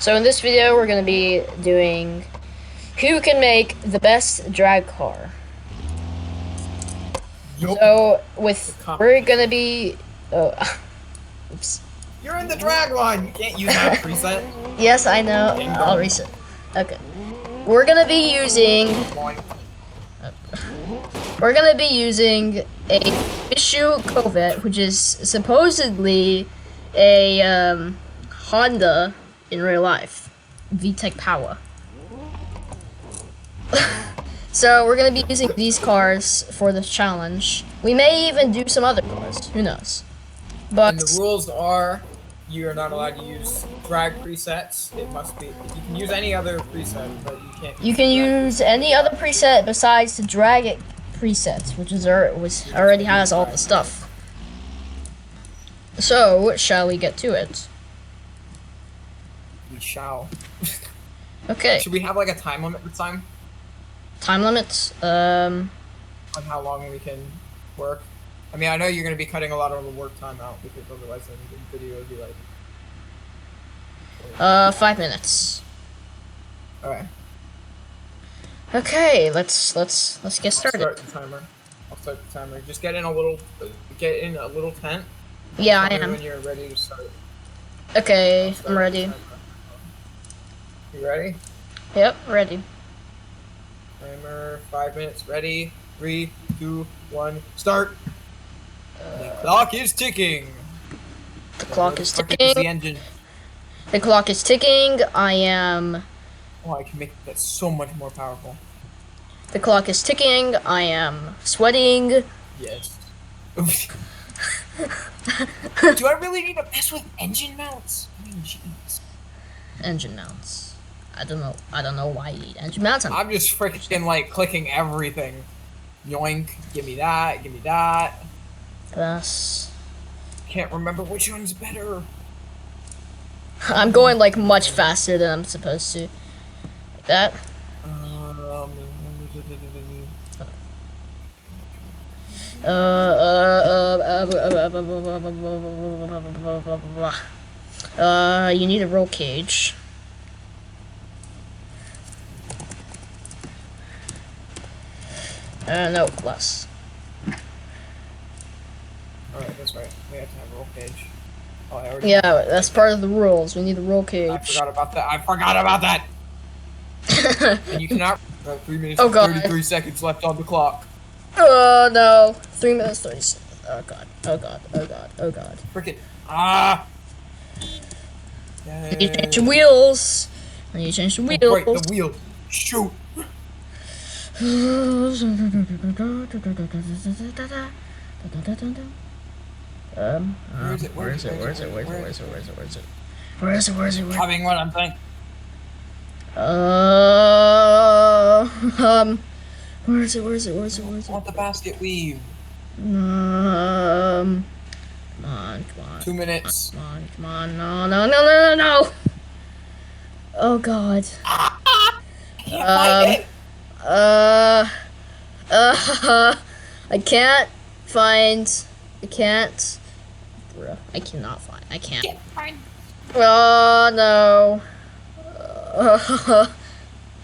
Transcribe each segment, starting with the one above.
So in this video, we're gonna be doing who can make the best drag car. Yup. So we're gonna be. Oh, oops. You're in the drag line. You can't use that preset. Yes, I know. Ding I'll dong. reset. Okay. We're gonna be using. Boing. We're gonna be using a Issue Covet, which is supposedly a Honda in real life, VTEC power. So we're gonna be using these cars for this challenge. We may even do some other cars. Who knows? But And the rules are, you are not allowed to use drag presets. It must be. You can use any other preset, but you can't. you can use any other preset besides the drag it presets, which already has all the stuff. So shall we get to it? We shall. Okay. Should we have like a time limit this time Time limits. on how long we can work? I mean, I know you're going to be cutting a lot of the work time out because otherwise then the video would be like. 5 minutes. All right. Okay, let's get started. Start the timer. I'll start the timer. Just get in a little tent. Yeah, Tell I me am. when you're ready to start. Okay, Start I'm the ready. timer. You ready? Yep, ready. Timer, 5 minutes. Ready? 3, 2, 1, start. The clock is ticking. The clock is The ticking. engine. The clock is ticking. I am. Oh, I can make that so much more powerful. The clock is ticking. I am sweating. Yes. Do I really need to mess with engine mounts? I mean, jeez. Engine mounts. I don't know why you need engine mounts. I'm just freaking like clicking everything. Yoink. Give me that. Give me that. Plus, Can't remember which one's better. I'm going like much faster than I'm supposed to. Like that. You need a roll cage. No, less. Alright, that's right. We have to have a roll cage. Oh, I already. Yeah, that's part of the rules. We need a roll cage. I forgot about that. I forgot about that. And you cannot. 3 minutes Oh, and God. 33 seconds left on the clock. Oh no! 3 minutes 30. Oh god! Oh god! Oh god! Oh god! Frickin'. Ah! I need to change the wheels. I need to change the wheels. Oh, right, the wheel. Shoot. Where is it? Where is it? Coming what I'm saying. Where is it? I want the basket weave. Come on. 2 minutes. Come on. No. Oh god. I can't find it. I can't find. Bruh, I cannot find. I can't. Oh no.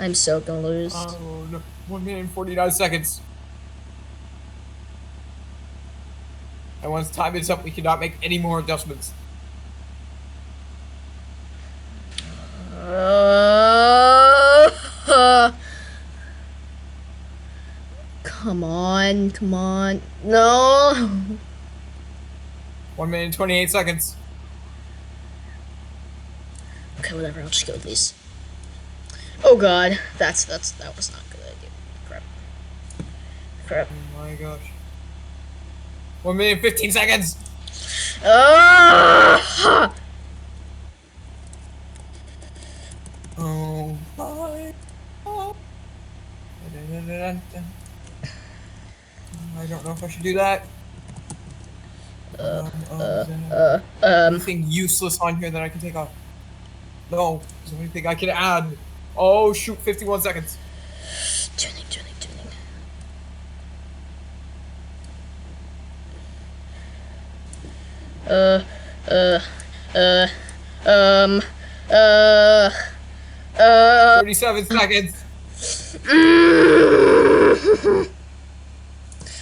I'm so gonna lose. Oh no. 1 minute and 49 seconds. And once time is up, we cannot make any more adjustments. Come on. No. 1 minute and 28 seconds. Okay, whatever. I'll just go with these. Oh god, that was not a good idea. Crap. Oh my gosh. 1 minute and 15 seconds. Ah! Oh my god. I don't know if I should do that. Anything useless on here that I can take off? No. Is there anything I can add? Oh shoot, 51 seconds. Tuning. Uh. Uh. 37 seconds.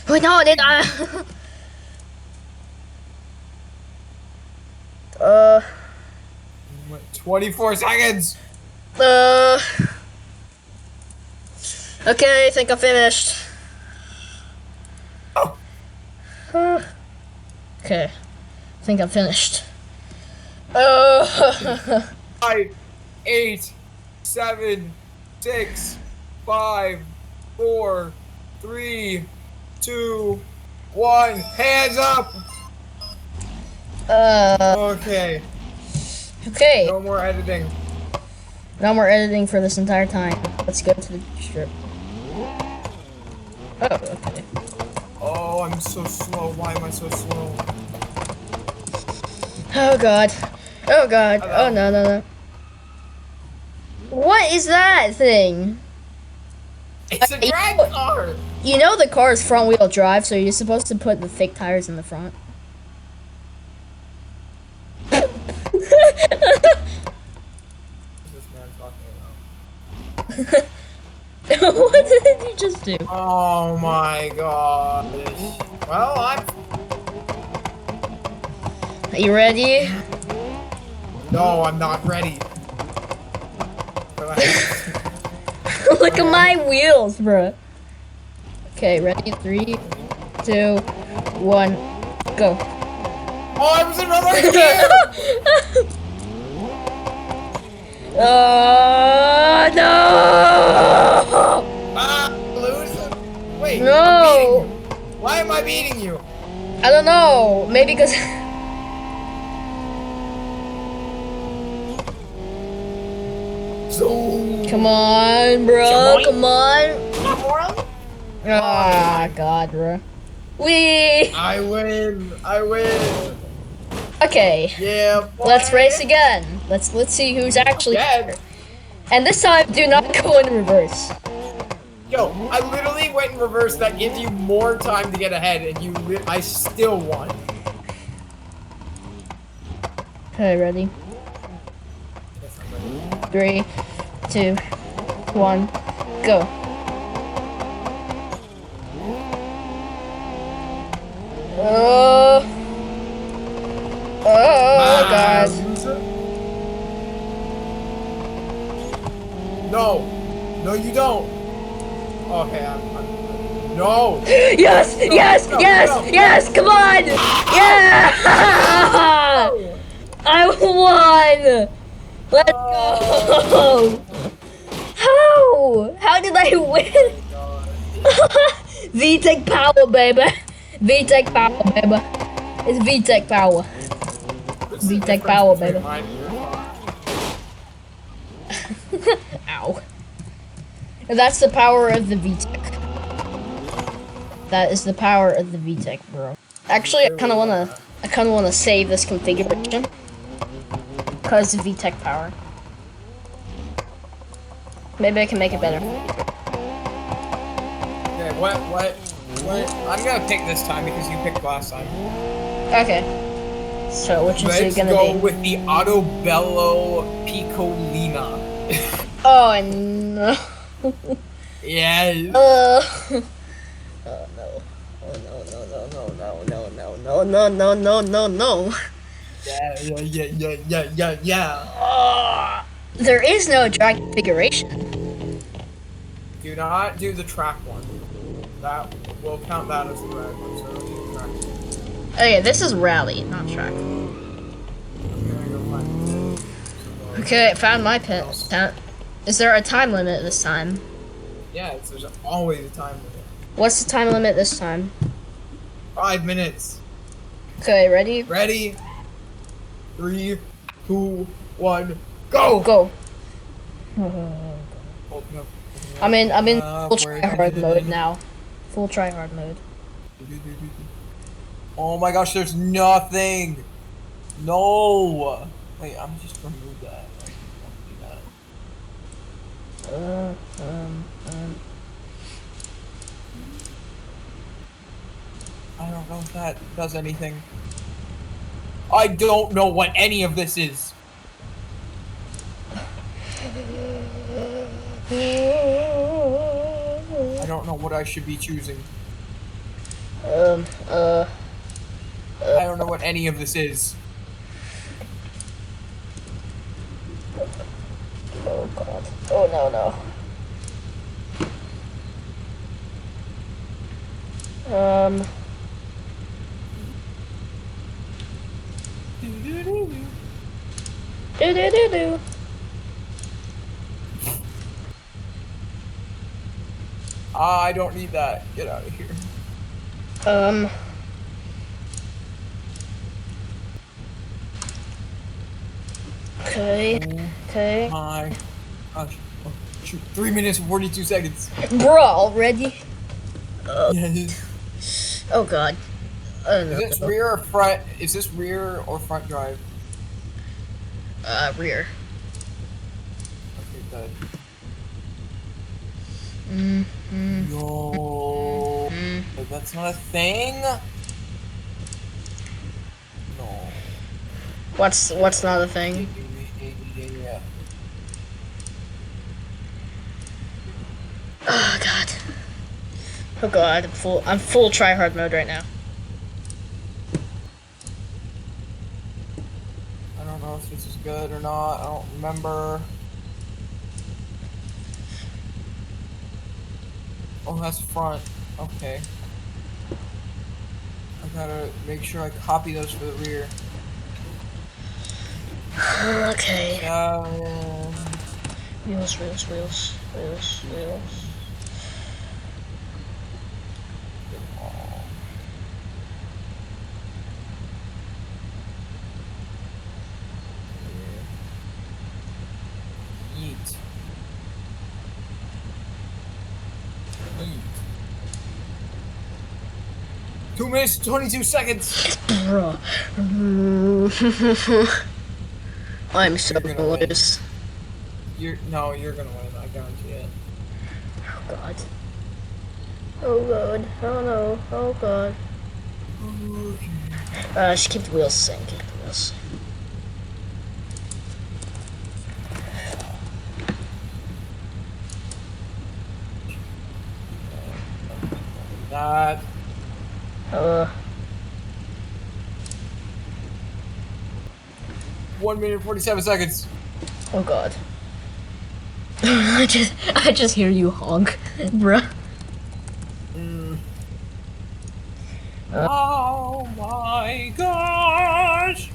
Wait, no, did I? uh. 24 seconds. Uh. Okay, I think I'm finished. Oh. Okay, I think I'm finished. 5, 8, 7, 6, 5, 4, 3, 2, 1. Hands up. Okay. Okay. No more editing. No more editing for this entire time. Let's go to the strip. Oh, okay. Oh, I'm so slow. Why am I so slow? Oh god. Oh god. Hello. Oh no, no, no. What is that thing? It's a drag car. You know the car is front wheel drive, so you're supposed to put the fake tires in the front. What did you just do? Oh my god. Well, Are you ready? No, I'm not ready. Look at my wheels, bro. Okay, ready? 3, 2, 1, go. Oh, I was in reverse gear! No! Ah, loser. Wait, No. I'm beating you. Why am I beating you? I don't know. Maybe because. Come on, bro. Come on. Ah, God, bro. I win. I win. Okay. Yeah. Boy. Let's race again. Let's see who's actually. Again? And this time, do not go in reverse. Yo, I literally went in reverse. That gives you more time to get ahead, and I still won. Okay, ready? 3, 2, 1, go. Oh, God. No, no, you don't. Okay, no. Yes, no, yes, no, yes, no, yes, come on. Yeah. I won. Let's go. How did I win? VTech power, baby. VTech power, baby. It's VTech power. VTech power, baby. Ow. That's the power of the VTech. That is the power of the VTech, bro. Actually, I kind of wanna save this configuration because of VTech power. Maybe I can make it better. Okay, what? I'm gonna pick this time because you picked last time. Okay. So, which is it gonna be? Let's go with the Autobello Piccolina. Oh, no. Yes. Oh no. Oh no. Yeah. There is no drag configuration. Do not do the track one. That will count that as the drag one, so don't do the track one. Okay, this is rally, not track. Okay, I found my pit. Is there a time limit this time? Yeah, there's always a time limit. What's the time limit this time? 5 minutes. Okay, ready? Ready? 3, 2, 1, go! Go. Open up. I'm in full tryhard mode now. Full tryhard mode. Oh my gosh, there's nothing! No! Wait, I'm just remove that. I don't know if that does anything. I don't know what any of this is. I don't know what I should be choosing. Um, I don't know what any of this is. oh god. Oh no, no. Do do do do. I don't need that. Get out of here. Okay. Okay. My gosh. Oh, shoot. 3 minutes and 42 seconds. Bruh, already? Yes. Oh god. Oh no. Is this rear or front? Is this rear or front drive? Rear. Okay, good. Mm-hmm. Yo, that's not a thing. No. What's not a thing? Yeah. Oh god. Oh god, I'm full try hard mode right now. I don't know if this is good or not. I don't remember. Oh, that's front. Okay. I gotta make sure I copy those for the rear. Okay. Um, Wheels. Yeet. 2 minutes, 22 seconds. Bruh. I'm so You're gonna win. lose. You're gonna win. I guarantee it. Oh god. Oh god. Oh no. Oh god. Just keep the wheels the same. Keep the wheels the same. That. 1 minute, 47 seconds. Oh god. I just hear you honk, bruh. Oh my gosh.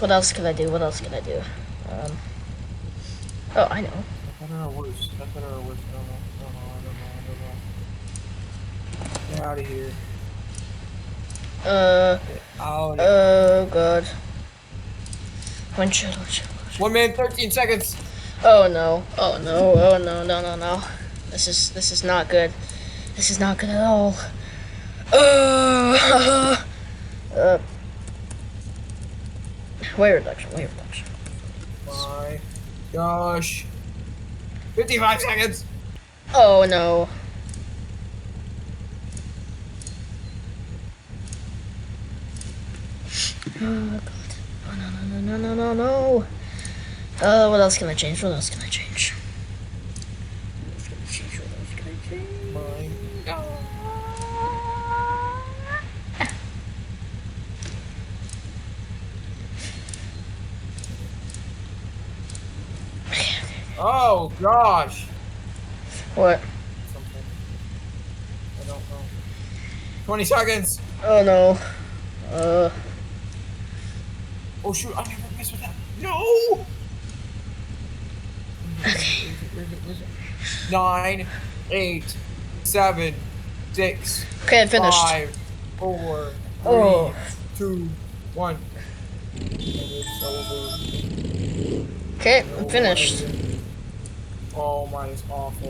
What else can I do? Oh, I know. Better or worse? Better or worse? I don't know. Get out of here. Get out of here. Oh god. Windshield. 1 minute, 13 seconds. Oh no. No. This is not good. This is not good at all. Weight reduction. My gosh. 55 seconds. Oh no. Oh god. Oh no. What else can I change? My god. Oh gosh. What? Something. I don't know. 20 seconds. Oh no. Oh shoot, I never messed with that. No! Okay. Where is it? 9, 8, 7, 6, Okay, I'm finished. 5, 4, 3, Oh. 2, 1. And it's over. Okay, I'm finished. Oh, mine is awful.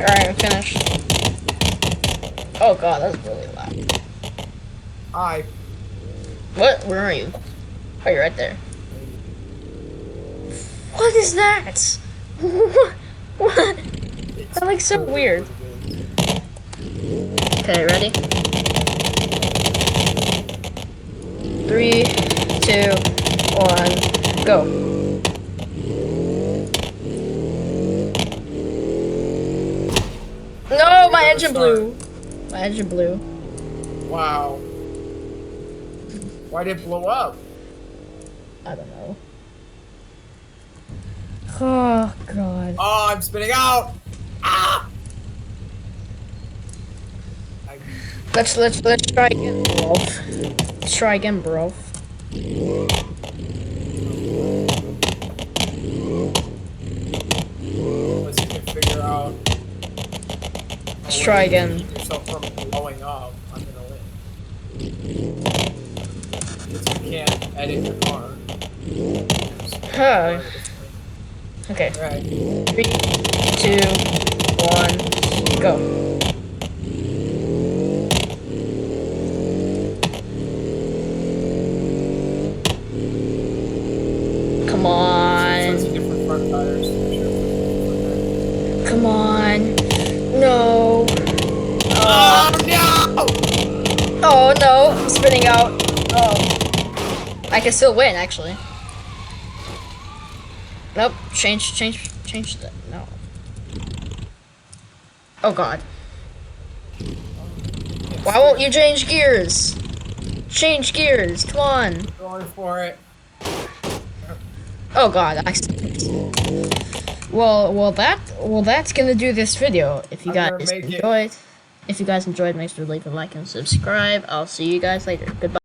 Alright, I'm finished. Oh god, that's really loud. I. What? Where are you? Oh, you're right there. What is that? What? That looks so weird. Okay, ready? 3, 2, 1, go. No, my engine blew. My engine blew. Wow. Why did it blow up? I don't know. Oh god. Oh, I'm spinning out. Ah! Let's try again, bro. Let's try again, bro. Unless you can figure out. Let's try again. Keep yourself from blowing up. I'm gonna win. Because you can't edit your car. Huh. Okay. Right. 3, 2, 1, go. Come on. Different front tires. Come on. No. Oh no! Oh no. I'm spinning out. Oh. I can still win, actually. Nope. Change the. No. Oh god. Why won't you change gears? Change gears. Come on. Going for it. Oh god, well that's gonna do this video. If you guys enjoyed, make sure to leave a like and subscribe. I'll see you guys later. Goodbye.